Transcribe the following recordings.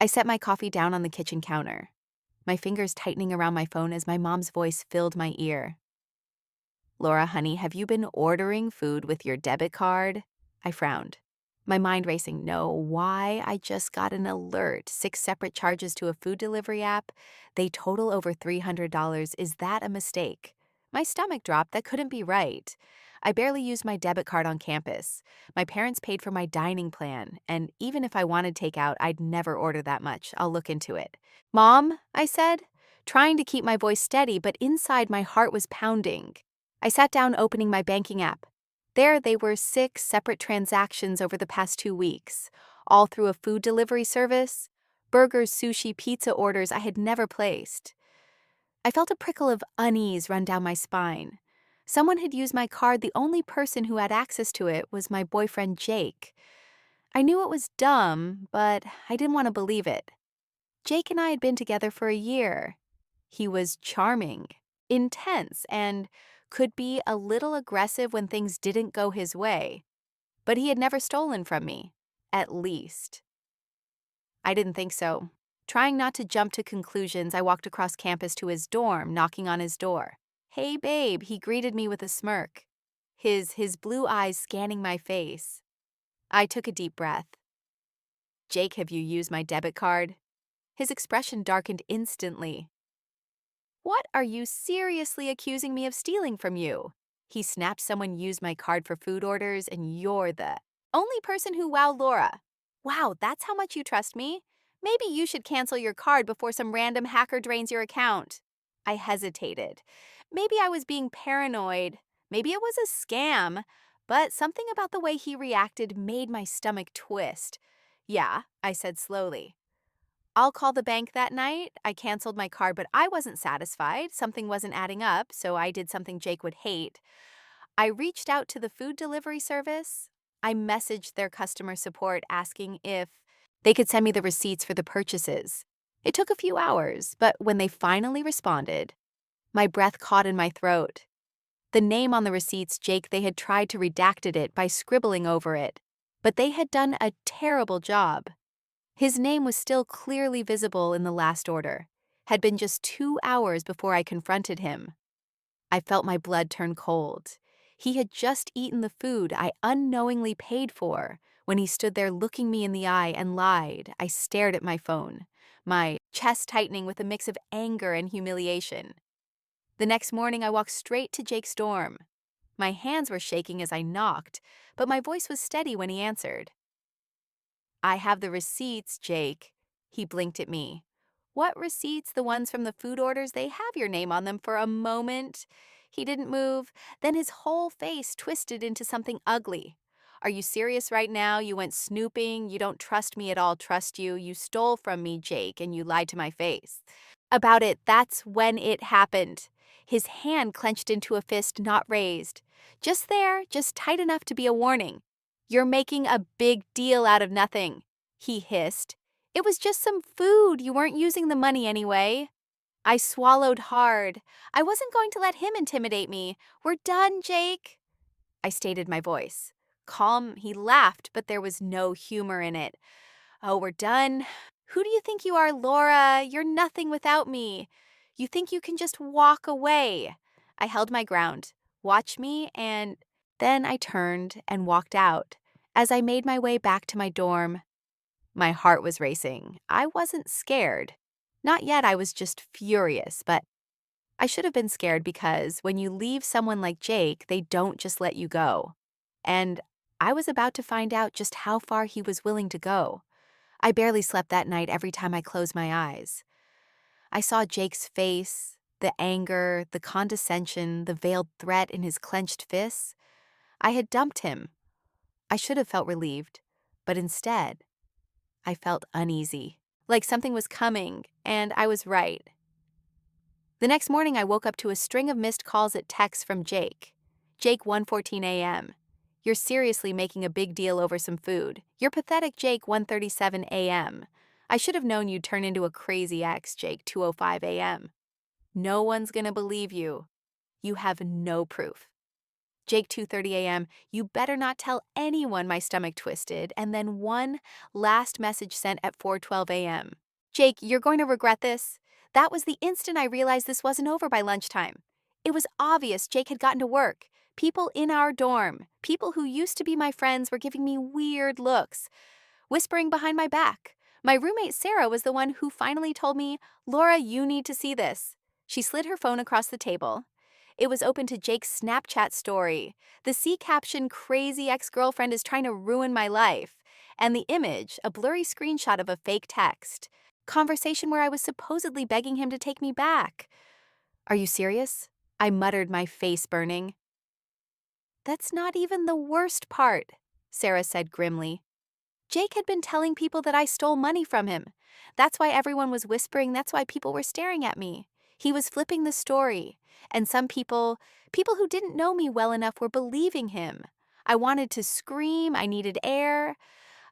I set my coffee down on the kitchen counter, my fingers tightening around my phone as my mom's voice filled my ear. Laura, honey, have you been ordering food with your debit card? I frowned, my mind racing. No, why? I just got an alert. 6 separate charges to a food delivery app. They total over $300. Is that a mistake? My stomach dropped. That couldn't be right. I barely used my debit card on campus. My parents paid for my dining plan, and even if I wanted takeout, I'd never order that much. I'll look into it. Mom, I said, trying to keep my voice steady, but inside my heart was pounding. I sat down, opening my banking app. There they were, 6 separate transactions over the past 2 weeks, all through a food delivery service, burgers, sushi, pizza orders I had never placed. I felt a prickle of unease run down my spine. Someone had used my card. The only person who had access to it was my boyfriend, Jake. I knew it was dumb, but I didn't want to believe it. Jake and I had been together for a year. He was charming, intense, and could be a little aggressive when things didn't go his way. But he had never stolen from me, at least. I didn't think so. Trying not to jump to conclusions, I walked across campus to his dorm, knocking on his door. "Hey, babe," he greeted me with a smirk, his blue eyes scanning my face. I took a deep breath. "Jake, have you used my debit card?" His expression darkened instantly. "What, are you seriously accusing me of stealing from you?" He snapped. "Someone used my card for food orders, and you're the only person who wowed Laura. Wow, that's how much you trust me? Maybe you should cancel your card before some random hacker drains your account." I hesitated. Maybe I was being paranoid. Maybe it was a scam. But something about the way he reacted made my stomach twist. "Yeah," I said slowly. "I'll call the bank that night." I canceled my card, but I wasn't satisfied. Something wasn't adding up, so I did something Jake would hate. I reached out to the food delivery service. I messaged their customer support asking if they could send me the receipts for the purchases. It took a few hours, but when they finally responded, my breath caught in my throat. The name on the receipts, Jake, they had tried to redact it by scribbling over it, but they had done a terrible job. His name was still clearly visible in the last order. Had been just 2 hours before I confronted him. I felt my blood turn cold. He had just eaten the food I unknowingly paid for. When he stood there looking me in the eye and lied, I stared at my phone, my chest tightening with a mix of anger and humiliation. The next morning, I walked straight to Jake's dorm. My hands were shaking as I knocked, but my voice was steady when he answered. "I have the receipts, Jake." He blinked at me. "What receipts? The ones from the food orders? They have your name on them." For a moment, he didn't move. Then his whole face twisted into something ugly. "Are you serious right now? You went snooping. You don't trust me at all. Trust you. You stole from me, Jake, and you lied to my face." About it, that's when it happened. His hand clenched into a fist, not raised. Just there, just tight enough to be a warning. "You're making a big deal out of nothing," he hissed. "It was just some food. You weren't using the money anyway." I swallowed hard. I wasn't going to let him intimidate me. "We're done, Jake." I stated my voice. Calm, he laughed, but there was no humor in it. "Oh, we're done? Who do you think you are, Laura? You're nothing without me. You think you can just walk away." I held my ground. "Watch me," and then I turned and walked out. As I made my way back to my dorm, my heart was racing. I wasn't scared. Not yet. I was just furious, but I should have been scared because when you leave someone like Jake, they don't just let you go. And I was about to find out just how far he was willing to go. I barely slept that night every time I closed my eyes. I saw Jake's face, the anger, the condescension, the veiled threat in his clenched fists. I had dumped him. I should have felt relieved, but instead, I felt uneasy, like something was coming, and I was right. The next morning, I woke up to a string of missed calls at texts from Jake. "Jake, 1:14 a.m. You're seriously making a big deal over some food. You're pathetic, Jake, 1:37 a.m. I should have known you'd turn into a crazy ex, Jake, 2:05 a.m. No one's gonna believe you. You have no proof. Jake, 2:30 a.m. You better not tell anyone my stomach twisted. And then one last message sent at 4:12 a.m. Jake, you're going to regret this. That was the instant I realized this wasn't over by lunchtime. It was obvious Jake had gotten to work. People in our dorm, people who used to be my friends, were giving me weird looks, whispering behind my back. My roommate Sarah was the one who finally told me, Laura, you need to see this. She slid her phone across the table. It was open to Jake's Snapchat story. The C caption, crazy ex-girlfriend is trying to ruin my life. And the image, a blurry screenshot of a fake text. Conversation where I was supposedly begging him to take me back. Are you serious? I muttered, my face burning. That's not even the worst part, Sarah said grimly. Jake had been telling people that I stole money from him. That's why everyone was whispering, that's why people were staring at me. He was flipping the story. And some people who didn't know me well enough, were believing him. I wanted to scream, I needed air.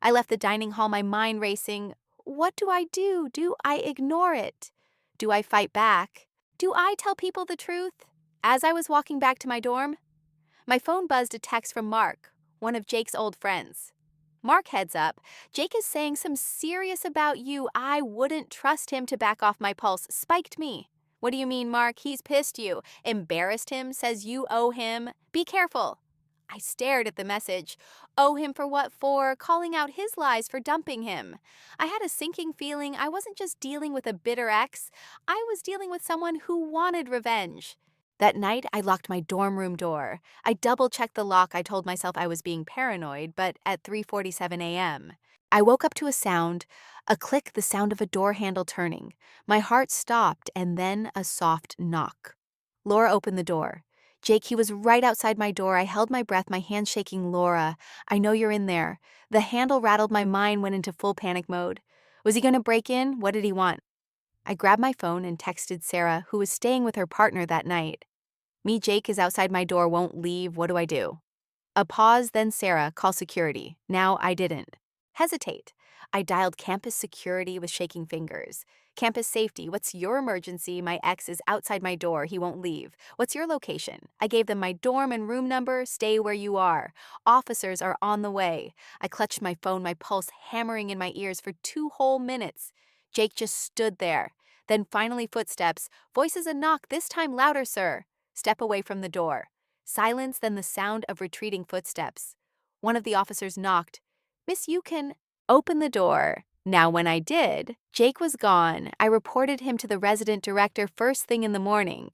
I left the dining hall, my mind racing. What do I do? Do I ignore it? Do I fight back? Do I tell people the truth? As I was walking back to my dorm, my phone buzzed a text from Mark, one of Jake's old friends. Mark, heads up, Jake is saying some serious about you. I wouldn't trust him to back off my pulse. Spiked me. What do you mean, Mark? He's pissed you. Embarrassed him, says you owe him. Be careful. I stared at the message. Owe him for what for? Calling out his lies for dumping him. I had a sinking feeling I wasn't just dealing with a bitter ex. I was dealing with someone who wanted revenge. That night, I locked my dorm room door. I double-checked the lock. I told myself I was being paranoid, but at 3:47 a.m., I woke up to a sound, a click, the sound of a door handle turning. My heart stopped, and then a soft knock. Laura opened the door. Jake, he was right outside my door. I held my breath, my hands shaking. Laura, I know you're in there. The handle rattled. My mind went into full panic mode. Was he going to break in? What did he want? I grabbed my phone and texted Sarah, who was staying with her partner that night. Me, Jake is outside my door, won't leave. What do I do? A pause, then Sarah, call security. Now I didn't hesitate. I dialed campus security with shaking fingers. Campus safety, what's your emergency? My ex is outside my door. He won't leave. What's your location? I gave them my dorm and room number. Stay where you are. Officers are on the way. I clutched my phone, my pulse hammering in my ears for 2 whole minutes. Jake just stood there. Then finally footsteps. Voices, a knock, this time louder, sir. Step away from the door. Silence, then the sound of retreating footsteps. One of the officers knocked. Miss, you can open the door. Now, when I did, Jake was gone. I reported him to the resident director first thing in the morning.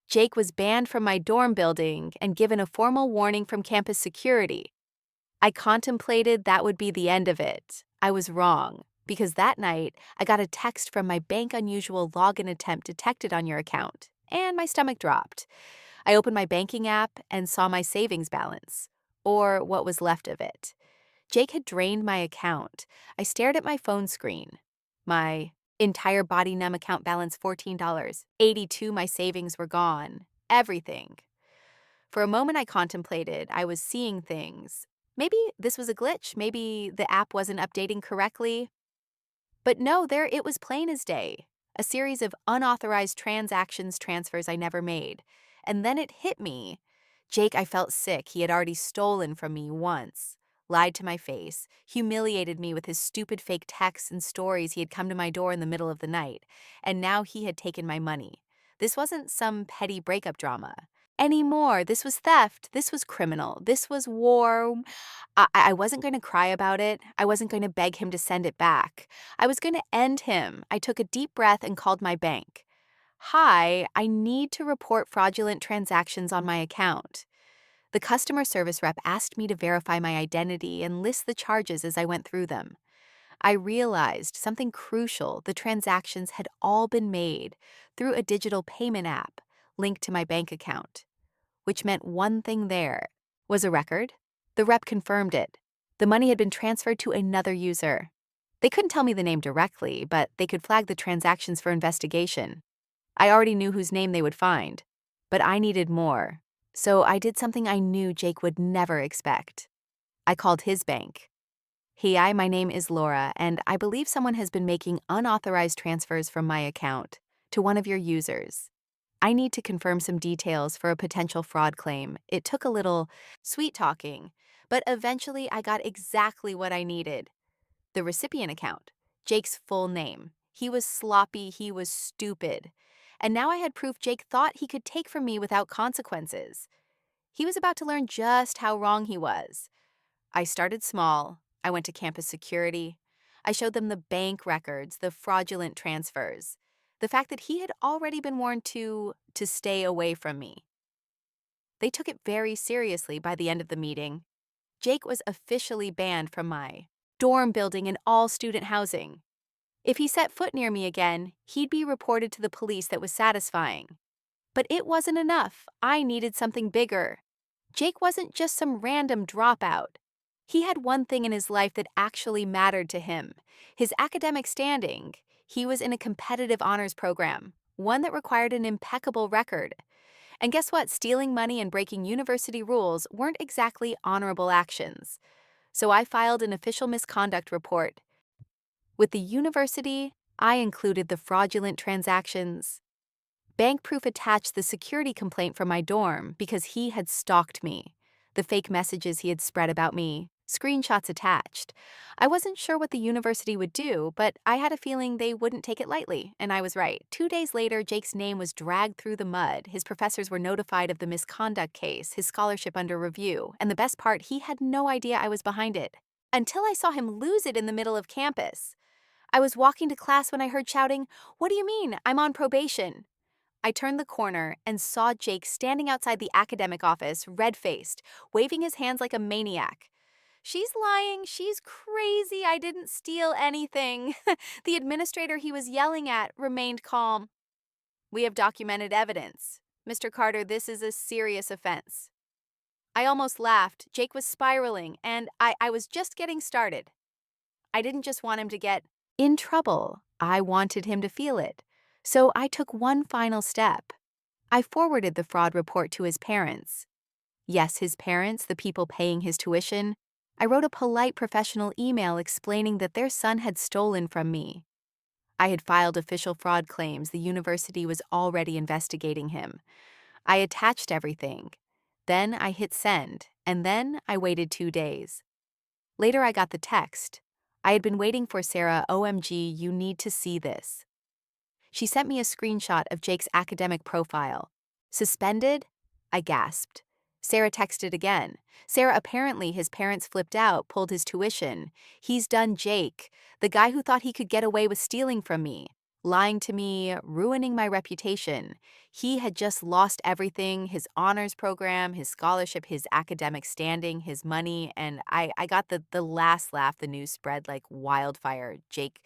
Jake was banned from my dorm building and given a formal warning from campus security. I contemplated that would be the end of it. I was wrong, because that night, I got a text from my bank, unusual login attempt detected on your account, and my stomach dropped. I opened my banking app and saw my savings balance, or what was left of it. Jake had drained my account. I stared at my phone screen. My entire body numb account balance, $14. 82, my savings were gone. Everything. For a moment I contemplated. I was seeing things. Maybe this was a glitch. Maybe the app wasn't updating correctly. But no, there it was, plain as day. A series of unauthorized transfers I never made. And then it hit me. Jake, I felt sick. He had already stolen from me once, lied to my face, humiliated me with his stupid fake texts and stories. He had come to my door in the middle of the night, and now he had taken my money. This wasn't some petty breakup drama anymore. This was theft. This was criminal. This was war. I wasn't going to cry about it. I wasn't going to beg him to send it back. I was going to end him. I took a deep breath and called my bank. Hi, I need to report fraudulent transactions on my account. The customer service rep asked me to verify my identity and list the charges as I went through them. I realized something crucial. The transactions had all been made through a digital payment app linked to my bank account, which meant one thing: there was a record. The rep confirmed it. The money had been transferred to another user. They couldn't tell me the name directly, but they could flag the transactions for investigation. I already knew whose name they would find, but I needed more. So I did something I knew Jake would never expect. I called his bank. Hi, my name is Laura, and I believe someone has been making unauthorized transfers from my account to one of your users. I need to confirm some details for a potential fraud claim. It took a little sweet talking, but eventually I got exactly what I needed. The recipient account, Jake's full name. He was sloppy, he was stupid. And now I had proof Jake thought he could take from me without consequences. He was about to learn just how wrong he was. I started small. I went to campus security. I showed them the bank records, the fraudulent transfers, the fact that he had already been warned to stay away from me. They took it very seriously by the end of the meeting. Jake was officially banned from my dorm building and all student housing. If he set foot near me again, he'd be reported to the police. That was satisfying. But it wasn't enough. I needed something bigger. Jake wasn't just some random dropout. He had one thing in his life that actually mattered to him: his academic standing. He was in a competitive honors program, one that required an impeccable record. And guess what? Stealing money and breaking university rules weren't exactly honorable actions. So I filed an official misconduct report. With the university, I included the fraudulent transactions. Bank proof attached the security complaint from my dorm because he had stalked me. The fake messages he had spread about me, screenshots attached. I wasn't sure what the university would do, but I had a feeling they wouldn't take it lightly, and I was right. 2 days later, Jake's name was dragged through the mud. His professors were notified of the misconduct case, his scholarship under review, and the best part, he had no idea I was behind it. Until I saw him lose it in the middle of campus. I was walking to class when I heard shouting, "What do you mean? I'm on probation." I turned the corner and saw Jake standing outside the academic office, red-faced, waving his hands like a maniac. "She's lying. She's crazy. I didn't steal anything." The administrator he was yelling at remained calm. "We have documented evidence. Mr. Carter, this is a serious offense." I almost laughed. Jake was spiraling, and I was just getting started. I didn't just want him to get in trouble. I wanted him to feel it. So I took one final step. I forwarded the fraud report to his parents. Yes, his parents, the people paying his tuition. I wrote a polite professional email explaining that their son had stolen from me. I had filed official fraud claims. The university was already investigating him. I attached everything. Then I hit send, and then I waited 2 days. Later I got the text. I had been waiting for Sarah. OMG, you need to see this. She sent me a screenshot of Jake's academic profile. Suspended? I gasped. Sarah texted again. Sarah, apparently his parents flipped out, pulled his tuition. He's done Jake, the guy who thought he could get away with stealing from me, lying to me, ruining my reputation. He had just lost everything: his honors program, his scholarship, his academic standing, his money, and I got the last laugh. The news spread like wildfire. Jake,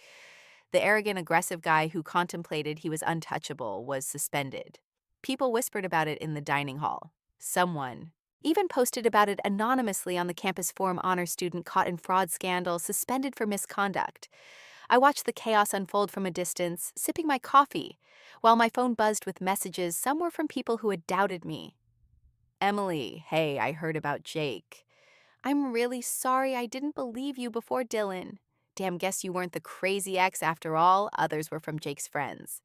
the arrogant, aggressive guy who contemplated he was untouchable, was suspended. People whispered about it in the dining hall. Someone even posted about it anonymously on the campus forum. Honor student caught in fraud scandal, suspended for misconduct. I watched the chaos unfold from a distance, sipping my coffee, while my phone buzzed with messages. Some were from people who had doubted me. "Emily, hey, I heard about Jake. I'm really sorry I didn't believe you before, Dylan. Damn, guess you weren't the crazy ex after all." Others were from Jake's friends.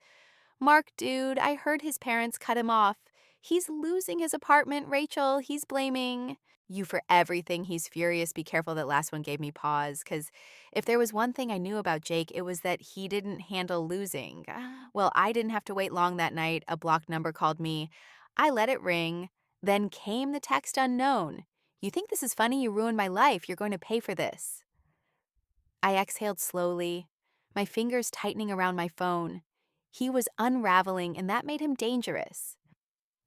"Mark, dude, I heard his parents cut him off. He's losing his apartment, Rachel. He's blaming you for everything. He's furious." Be careful, that last one gave me pause, because if there was one thing I knew about Jake, it was that he didn't handle losing. Well, I didn't have to wait long that night. A blocked number called me. I let it ring. Then came the text unknown. "You think this is funny? You ruined my life. You're going to pay for this." I exhaled slowly, my fingers tightening around my phone. He was unraveling, and that made him dangerous.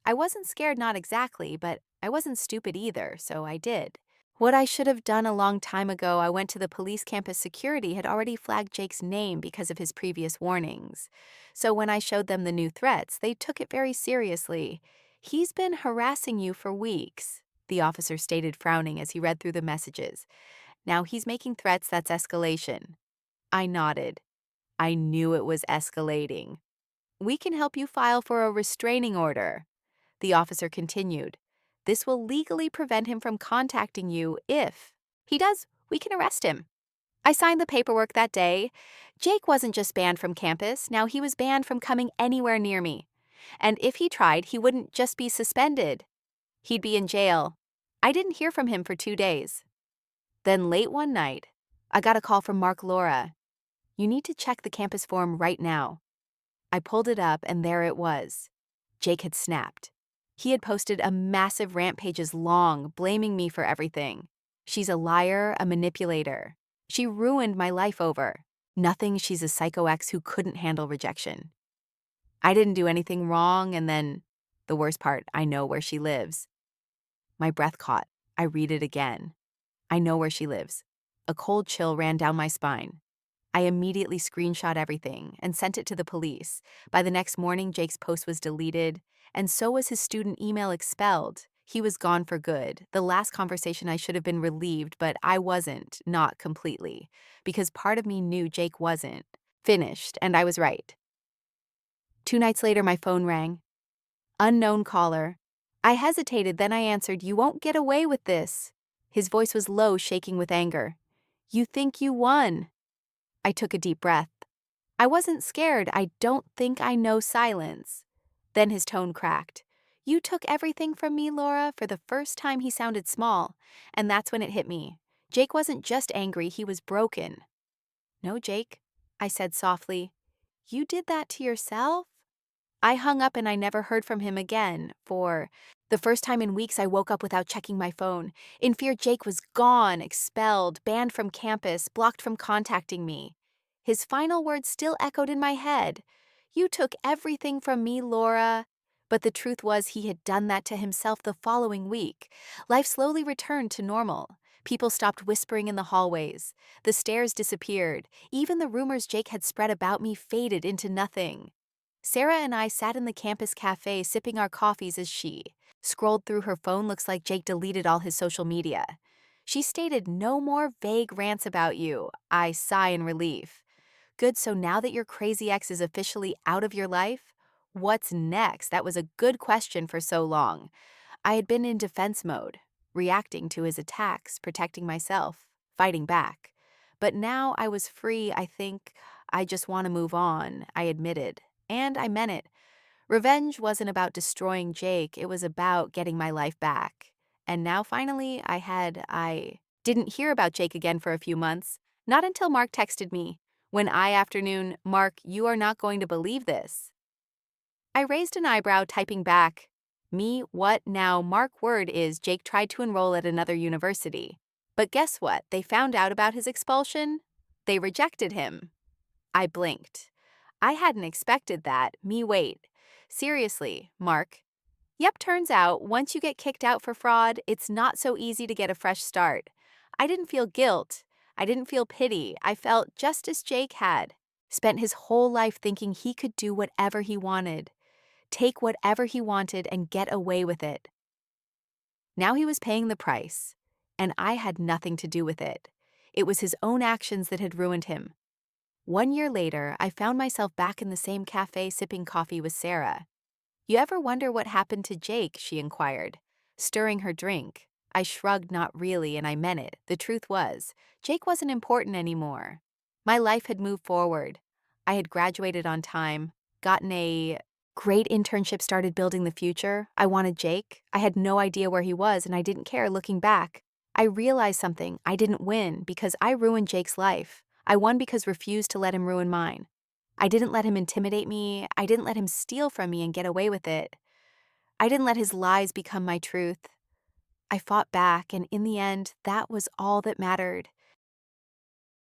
I wasn't scared, not exactly, but I wasn't stupid either, so I did. What I should have done a long time ago. I went to the police. Campus security had already flagged Jake's name because of his previous warnings. So when I showed them the new threats, they took it very seriously. "He's been harassing you for weeks," the officer stated, frowning as he read through the messages. "Now he's making threats. That's escalation." I nodded. I knew it was escalating. "We can help you file for a restraining order," the officer continued. "This will legally prevent him from contacting you. If he does, we can arrest him." I signed the paperwork that day. Jake wasn't just banned from campus. Now he was banned from coming anywhere near me. And if he tried, he wouldn't just be suspended. He'd be in jail. I didn't hear from him for 2 days. Then late one night, I got a call from Mark Laura. You need to check the campus forum right now. I pulled it up and there it was. Jake had snapped. He had posted a massive rant pages long, blaming me for everything. She's a liar, a manipulator. She ruined my life over. Nothing, she's a psycho ex who couldn't handle rejection. I didn't do anything wrong, and then, the worst part, I know where she lives. My breath caught. I read it again. I know where she lives. A cold chill ran down my spine. I immediately screenshot everything and sent it to the police. By the next morning, Jake's post was deleted, and so was his student email expelled. He was gone for good. The last conversation, I should have been relieved, but I wasn't, not completely, because part of me knew Jake wasn't finished, and I was right. 2 nights later, my phone rang. Unknown caller. I hesitated, then I answered, "You won't get away with this." His voice was low, shaking with anger. "You think you won." I took a deep breath. I wasn't scared. I don't think I know silence. Then his tone cracked. "You took everything from me, Laura." For the first time, he sounded small, and that's when it hit me. Jake wasn't just angry, he was broken. "No, Jake," I said softly. "You did that to yourself?" I hung up and I never heard from him again. For the first time in weeks, I woke up without checking my phone. In fear, Jake was gone, expelled, banned from campus, blocked from contacting me. His final words still echoed in my head. "You took everything from me, Laura." But the truth was, he had done that to himself the following week. Life slowly returned to normal. People stopped whispering in the hallways. The stares disappeared. Even the rumors Jake had spread about me faded into nothing. Sarah and I sat in the campus cafe sipping our coffees as she scrolled through her phone. Looks like Jake deleted all his social media. She stated, "No more vague rants about you." I sigh in relief. Good, so now that your crazy ex is officially out of your life, what's next? That was a good question for so long. I had been in defense mode, reacting to his attacks, protecting myself, fighting back. But now I was free. I think I just want to move on, I admitted. And I meant it. Revenge wasn't about destroying Jake, it was about getting my life back. And now finally, I didn't hear about Jake again for a few months. Not until Mark texted me. When I afternoon, "Mark, you are not going to believe this." I raised an eyebrow, typing back, "Me, what now?" Mark word is Jake tried to enroll at another university. But guess what? They found out about his expulsion. They rejected him. I blinked. I hadn't expected that. Me wait. Seriously, Mark. Yep, turns out, once you get kicked out for fraud, it's not so easy to get a fresh start. I didn't feel guilt. I didn't feel pity. I felt just as Jake had. Spent his whole life thinking he could do whatever he wanted. Take whatever he wanted and get away with it. Now he was paying the price, and I had nothing to do with it. It was his own actions that had ruined him. 1 year later, I found myself back in the same cafe sipping coffee with Sarah. "You ever wonder what happened to Jake?" she inquired, stirring her drink. I shrugged, not really, and I meant it. The truth was, Jake wasn't important anymore. My life had moved forward. I had graduated on time, gotten a great internship, started building the future. I wanted Jake. I had no idea where he was, and I didn't care. Looking back, I realized something. I didn't win because I ruined Jake's life. I won because refused to let him ruin mine. I didn't let him intimidate me. I didn't let him steal from me and get away with it. I didn't let his lies become my truth. I fought back, and in the end, that was all that mattered.